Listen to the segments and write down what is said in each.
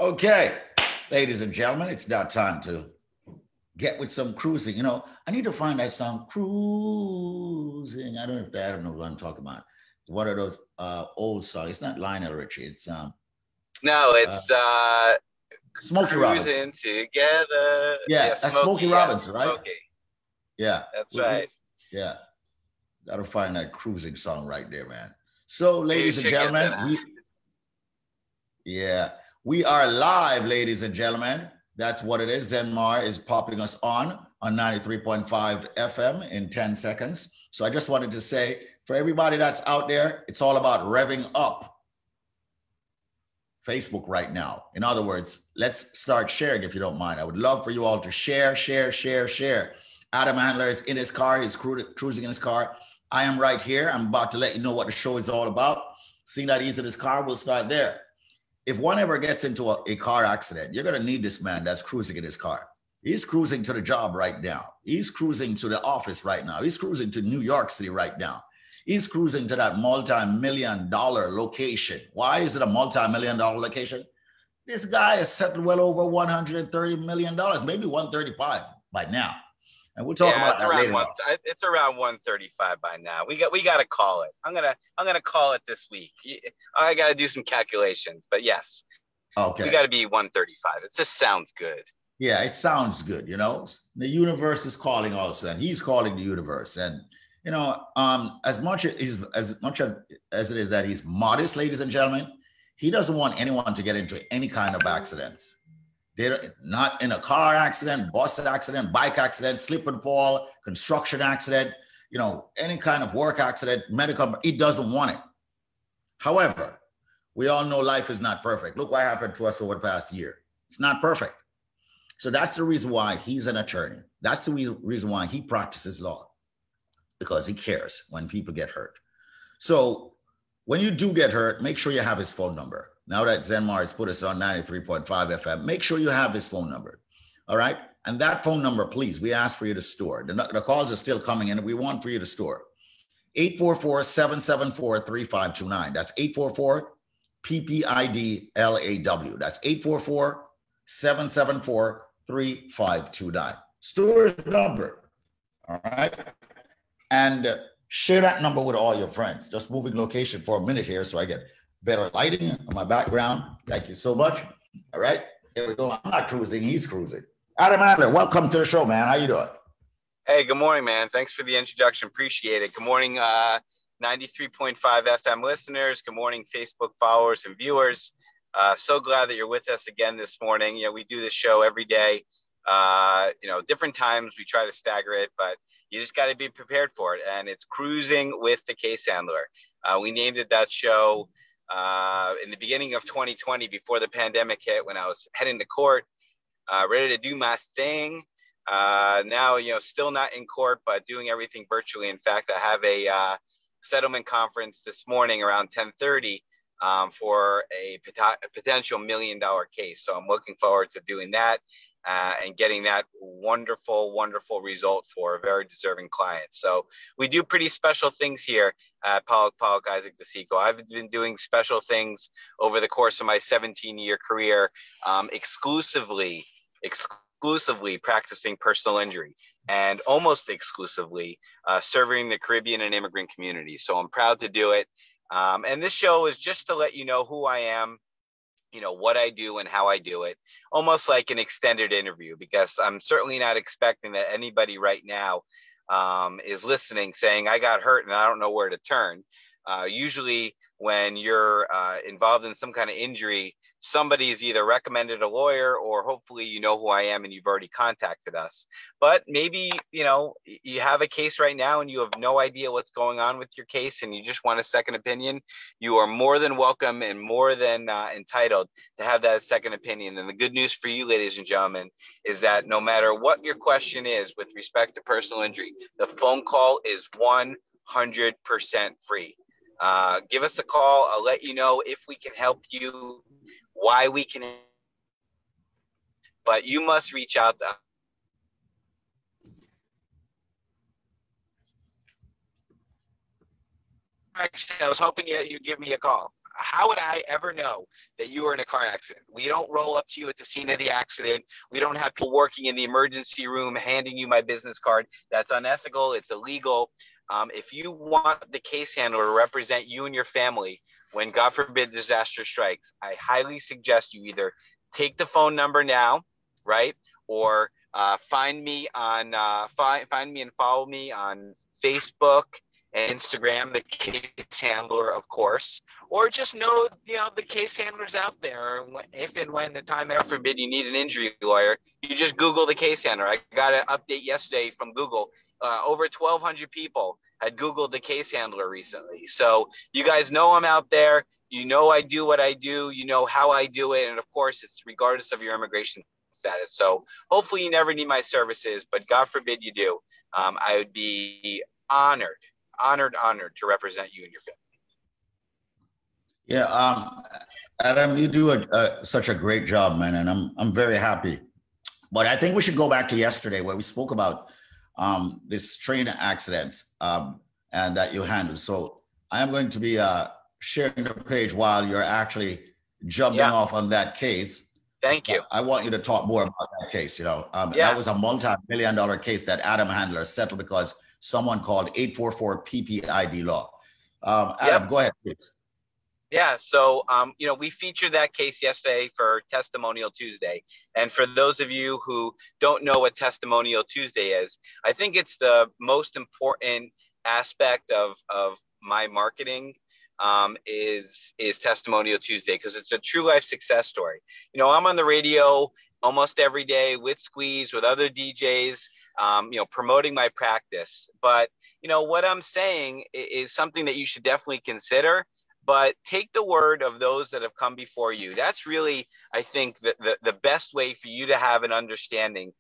Okay, ladies and gentlemen, it's now time to get with some cruising. You know, I need to find that song, Cruising. I don't know what I'm talking about. One of those old songs. It's not Lionel Richie. It's No, uh, it's Smokey Robinson. Cruising Together. Yeah, Yeah, that's Smokey Smokey. Yeah, Robinson, right? Smokey. Yeah, That's right. yeah. Gotta find that cruising song right there, man. So, You ladies and should get gentlemen, that. yeah, we are live, ladies and gentlemen. That's what it is. Zenmar is popping us on 93.5 FM in 10 seconds. So I just wanted to say, for everybody that's out there, it's all about revving up Facebook right now. In other words, let's start sharing if you don't mind. I would love for you all to share. Adam Handler is in his car. He's cruising in his car. I am right here. I'm about to let you know what the show is all about. Seeing that he's in his car, we'll start there. If one ever gets into a car accident, you're going to need this man that's cruising in his car. He's cruising to the job right now. He's cruising to the office right now. He's cruising to New York City right now. He's cruising to that multi-million-dollar location. Why is it a multi-million-dollar location? This guy has settled well over $130 million, maybe 135 by now. And we'll talk about that later on. It's around 135 by now. We got to call it. I'm gonna call it this week. I got to do some calculations, but yes, okay, we got to be 135. It just sounds good. Yeah, it sounds good. You know, the universe is calling also, and he's calling the universe. And you know, as much as it is that he's modest, ladies and gentlemen, he doesn't want anyone to get into any kind of accidents. They're not in a car accident, bus accident, bike accident, slip and fall, construction accident, you know, any kind of work accident, medical. He doesn't want it. However, we all know life is not perfect. Look what happened to us over the past year. It's not perfect. So that's the reason why he's an attorney. That's the reason why he practices law, because he cares when people get hurt. So when you do get hurt, make sure you have his phone number. Now that Zenmar has put us on 93.5 FM, make sure you have his phone number. All right. And that phone number, please, we ask for you to store. The calls are still coming in, and we want for you to store. 844-774-3529. That's 844-PPID-LAW. That's 844-774-3529. Store his number. All right. And share that number with all your friends. Just moving location for a minute here so I get better lighting on my background. Thank you so much. All right, here we go. I'm not cruising, he's cruising. Adam Adler, welcome to the show, man. How you doing? Hey, good morning, man. Thanks for the introduction. Appreciate it. Good morning, 93.5 FM listeners. Good morning, Facebook followers and viewers. So glad that you're with us again this morning. You know, we do this show every day. You know, different times. We try to stagger it, but you just got to be prepared for it. And it's Cruising with the Case Handler. We named it that show in the beginning of 2020, before the pandemic hit, when I was heading to court, ready to do my thing. Now, you know, still not in court, but doing everything virtually. In fact, I have a settlement conference this morning around 10:30 for a potential $1 million case. So I'm looking forward to doing that. And getting that wonderful, wonderful result for a very deserving client. So we do pretty special things here at Pollack Isaac DeSico. I've been doing special things over the course of my 17-year career, exclusively practicing personal injury, and almost exclusively serving the Caribbean and immigrant community. So I'm proud to do it. And this show is just to let you know who I am, you know, what I do and how I do it, almost like an extended interview, because I'm certainly not expecting that anybody right now is listening saying, I got hurt and I don't know where to turn. Usually when you're involved in some kind of injury, somebody's either recommended a lawyer, or hopefully you know who I am and you've already contacted us. But maybe, you know, you have a case right now and you have no idea what's going on with your case and you just want a second opinion. You are more than welcome and more than entitled to have that second opinion. And the good news for you, ladies and gentlemen, is that no matter what your question is with respect to personal injury, the phone call is 100% free. Give us a call. I'll let you know if we can help you, why we can, but you must reach out to us. Actually, I was hoping you'd give me a call. How would I ever know that you were in a car accident? We don't roll up to you at the scene of the accident. We don't have people working in the emergency room handing you my business card. That's unethical. It's illegal. If you want the case handler to represent you and your family when, God forbid, disaster strikes, I highly suggest you either take the phone number now, right? Or find me and follow me on Facebook and Instagram, the case handler, of course, or just know, the case handlers out there. If and when the time ever forbid you need an injury lawyer, you just Google the case handler. I got an update yesterday from Google. Over 1,200 people had Googled the case handler recently. So you guys know I'm out there. You know I do what I do. You know how I do it. And of course, it's regardless of your immigration status. So hopefully you never need my services, but God forbid you do. I would be honored to represent you and your family. Yeah, Adam, you do such a great job, man, and I'm very happy. But I think we should go back to yesterday where we spoke about this train accidents and that you handled. So I am going to be sharing the page while you're actually jumping off on that case. Thank you. I want you to talk more about that case. That was a multi-million-dollar case that Adam Handler settled because someone called 844 PPID law. Adam, go ahead, please. Yeah, so, we featured that case yesterday for Testimonial Tuesday. And for those of you who don't know what Testimonial Tuesday is, I think it's the most important aspect of my marketing is Testimonial Tuesday, because it's a true life success story. I'm on the radio almost every day with Squeeze, with other DJs, promoting my practice. But, what I'm saying is something that you should definitely consider. But take the word of those that have come before you. That's really, I think, the best way for you to have an understanding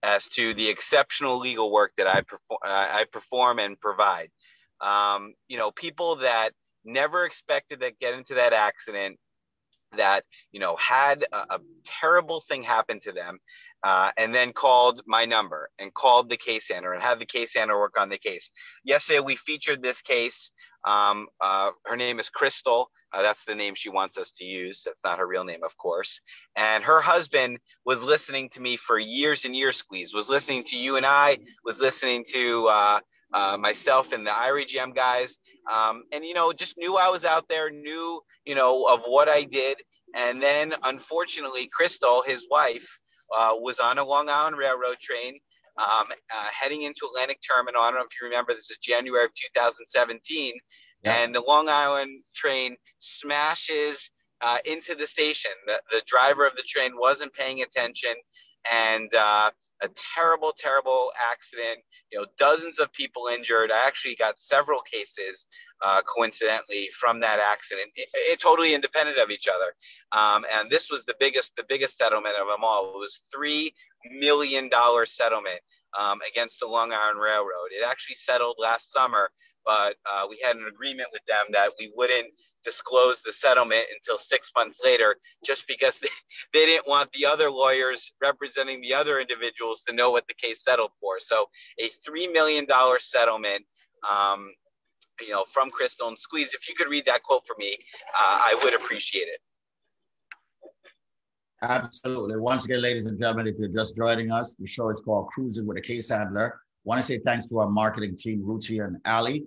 as to the exceptional legal work that I perform and provide. People that never expected to get into that accident, that had a terrible thing happen to them, and then called my number and called the case handler and had the case handler work on the case. Yesterday we featured this case. Her name is Crystal. That's the name she wants us to use. That's not her real name, of course. And her husband was listening to me for years and years, Squeeze, was listening to you and I, was listening to myself and the IREGM guys, and just knew I was out there, knew of what I did. And then unfortunately, Crystal, his wife, was on a Long Island Railroad train heading into Atlantic Terminal. I don't know if you remember, this is January of 2017. Yeah. And the Long Island train smashes into the station. The driver of the train wasn't paying attention, and a terrible, terrible accident. Dozens of people injured. I actually got several cases, coincidentally, from that accident, it totally independent of each other. And this was the biggest settlement of them all. It was $3 million settlement against the Long Island Railroad. It actually settled last summer, but we had an agreement with them that we wouldn't disclose the settlement until 6 months later, just because they didn't want the other lawyers representing the other individuals to know what the case settled for. So a $3 million settlement, from Crystal. And Squeeze, if you could read that quote for me, I would appreciate it. Absolutely. Once again, ladies and gentlemen, if you're just joining us, the show is called Cruisin with a Case Handler. I want to say thanks to our marketing team, Ruchi and Ali,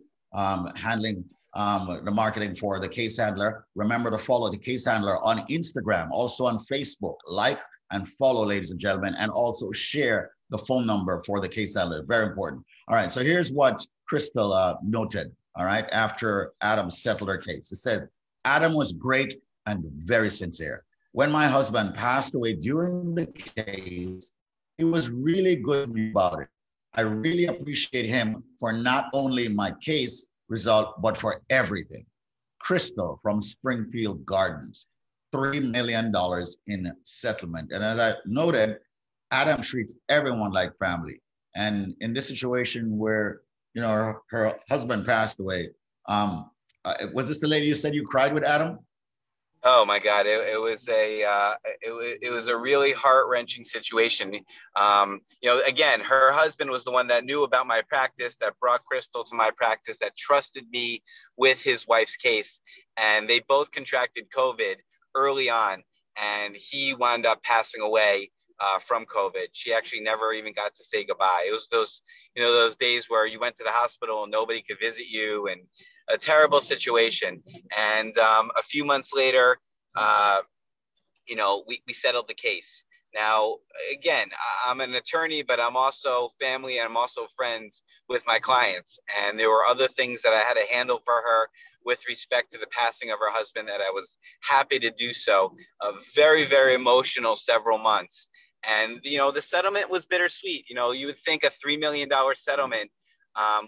handling the marketing for the Case Handler. Remember to follow the Case Handler on Instagram, also on Facebook. Like and follow, ladies and gentlemen, and also share the phone number for the Case Handler. Very important. All right, so here's what Crystal noted, all right, after Adam settled her case. It says, Adam was great and very sincere. When my husband passed away during the case, he was really good about it. I really appreciate him for not only my case result, but for everything. Crystal from Springfield Gardens, $3 million in settlement. And as I noted, Adam treats everyone like family. And in this situation where, her husband passed away, was this the lady you said you cried with, Adam? Oh my God! It was a really heart-wrenching situation. Again, her husband was the one that knew about my practice, that brought Crystal to my practice, that trusted me with his wife's case, and they both contracted COVID early on, and he wound up passing away from COVID. She actually never even got to say goodbye. It was those days where you went to the hospital and nobody could visit you, and a terrible situation. And a few months later, we settled the case. Now, again, I'm an attorney, but I'm also family, and I'm also friends with my clients. And there were other things that I had to handle for her with respect to the passing of her husband that I was happy to do so. A very, very emotional several months. And, the settlement was bittersweet. You would think a $3 million settlement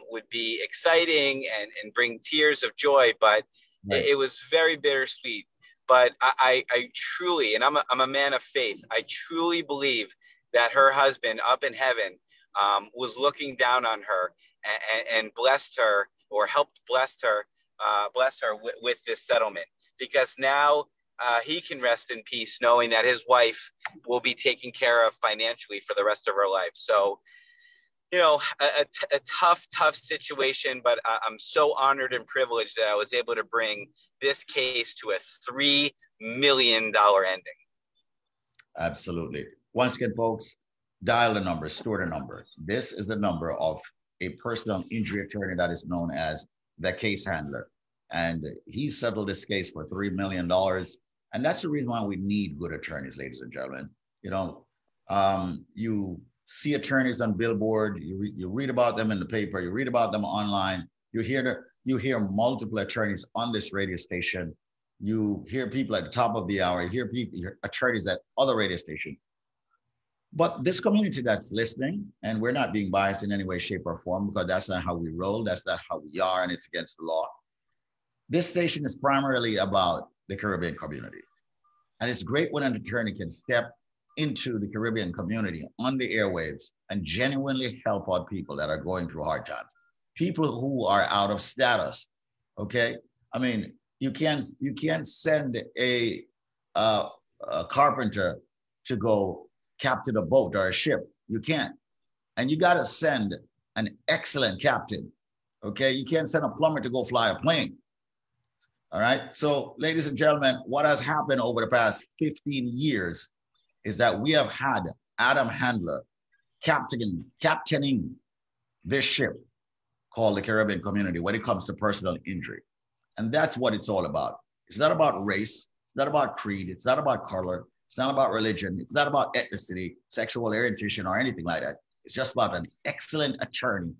would be exciting and bring tears of joy, but right. It was very bittersweet. But I truly, and I'm a man of faith, I truly believe that her husband up in heaven was looking down on her and blessed her, or helped bless her with this settlement, because now he can rest in peace knowing that his wife will be taken care of financially for the rest of her life. So, a tough situation, but I'm so honored and privileged that I was able to bring this case to a $3 million ending. Absolutely. Once again, folks, dial the number, store the number. This is the number of a personal injury attorney that is known as the case handler. And he settled this case for $3 million. And that's the reason why we need good attorneys, ladies and gentlemen. You see attorneys on billboard, you read about them in the paper, you read about them online, you hear multiple attorneys on this radio station, you hear people at the top of the hour, you hear attorneys at other radio stations. But this community that's listening, and we're not being biased in any way, shape, or form, because that's not how we roll, that's not how we are, and it's against the law. This station is primarily about the Caribbean community. And it's great when an attorney can step into the Caribbean community on the airwaves and genuinely help out people that are going through hard times, people who are out of status. Okay, I mean, you can't send a carpenter to go captain a boat or a ship. You can't, and you got to send an excellent captain. Okay, you can't send a plumber to go fly a plane. All right. So, ladies and gentlemen, what has happened over the past 15 years is that we have had Adam Handler captaining this ship called the Caribbean community when it comes to personal injury. And that's what it's all about. It's not about race. It's not about creed. It's not about color. It's not about religion. It's not about ethnicity, sexual orientation, or anything like that. It's just about an excellent attorney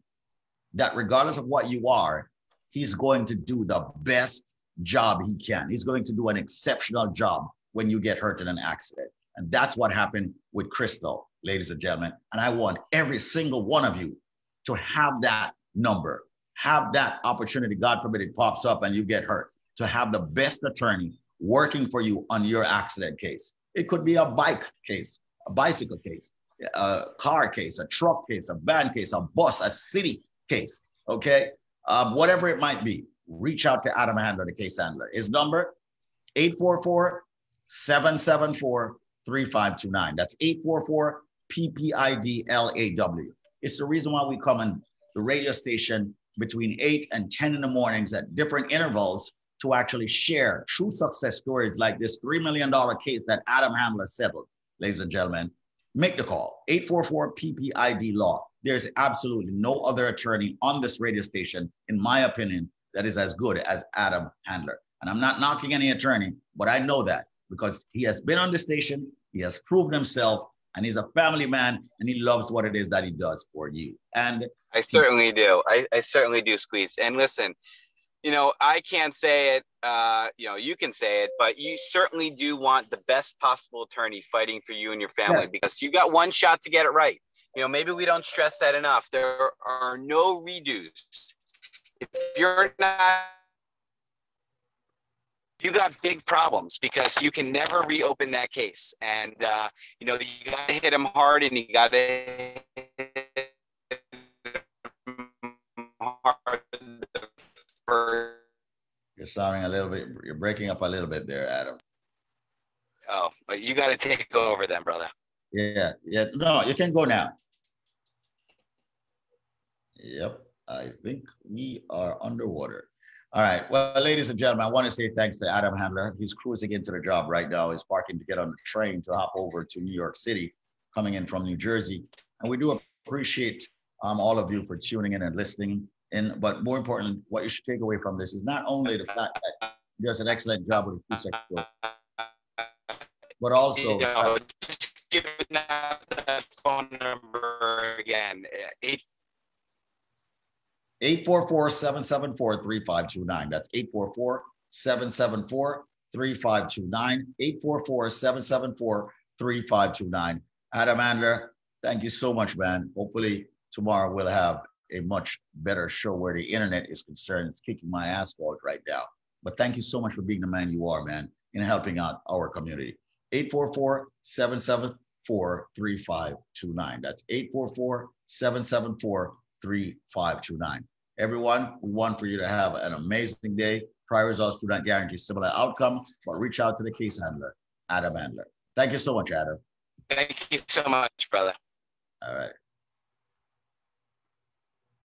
that, regardless of what you are, he's going to do the best job he can. He's going to do an exceptional job when you get hurt in an accident. And that's what happened with Crystal, ladies and gentlemen. And I want every single one of you to have that number, have that opportunity. God forbid it pops up and you get hurt, to have the best attorney working for you on your accident case. It could be a bike case, a bicycle case, a car case, a truck case, a van case, a bus, a city case, okay? Whatever it might be, reach out to Adam Handler, the case handler. His number, 844-774-3529. That's 844-PPIDLAW. It's the reason why we come on the radio station between 8 and 10 in the mornings at different intervals to actually share true success stories like this $3 million case that Adam Handler settled. Ladies and gentlemen, make the call, 844-PPID-LAW. There's absolutely no other attorney on this radio station, in my opinion, that is as good as Adam Handler. And I'm not knocking any attorney, but I know that because he has been on the station, he has proven himself, and he's a family man, and he loves what it is that he does for you. And I certainly do. I certainly do, Squeeze. And listen, I can't say it, you can say it, but you certainly do want the best possible attorney fighting for you and your family, yes, because you got one shot to get it right. Maybe we don't stress that enough. There are no redos. If you're not, you got big problems because you can never reopen that case. And, you got to hit them hard, and you got to hit them hard. You're sounding a little bit, you're breaking up a little bit there, Adam. Oh, but you got to take over then, brother. Yeah. No, you can go now. Yep. I think we are underwater. All right. Well, ladies and gentlemen, I want to say thanks to Adam Handler. He's cruising into the job right now. He's parking to get on the train to hop over to New York City, coming in from New Jersey. And we do appreciate all of you for tuning in and listening. But more importantly, what you should take away from this is not only the fact that he does an excellent job with the food sector, but also just give that phone number again. 844-774-3529. That's 844-774-3529. 844-774-3529. Adam Handler, thank you so much, man. Hopefully tomorrow we'll have a much better show where the internet is concerned. It's kicking my asphalt right now. But thank you so much for being the man you are, man, in helping out our community. 844-774-3529. That's 844-774-3529. Everyone, we want for you to have an amazing day. Prior results do not guarantee similar outcome, but reach out to the case handler, Adam Handler. Thank you so much, Adam. Thank you so much, brother. All right.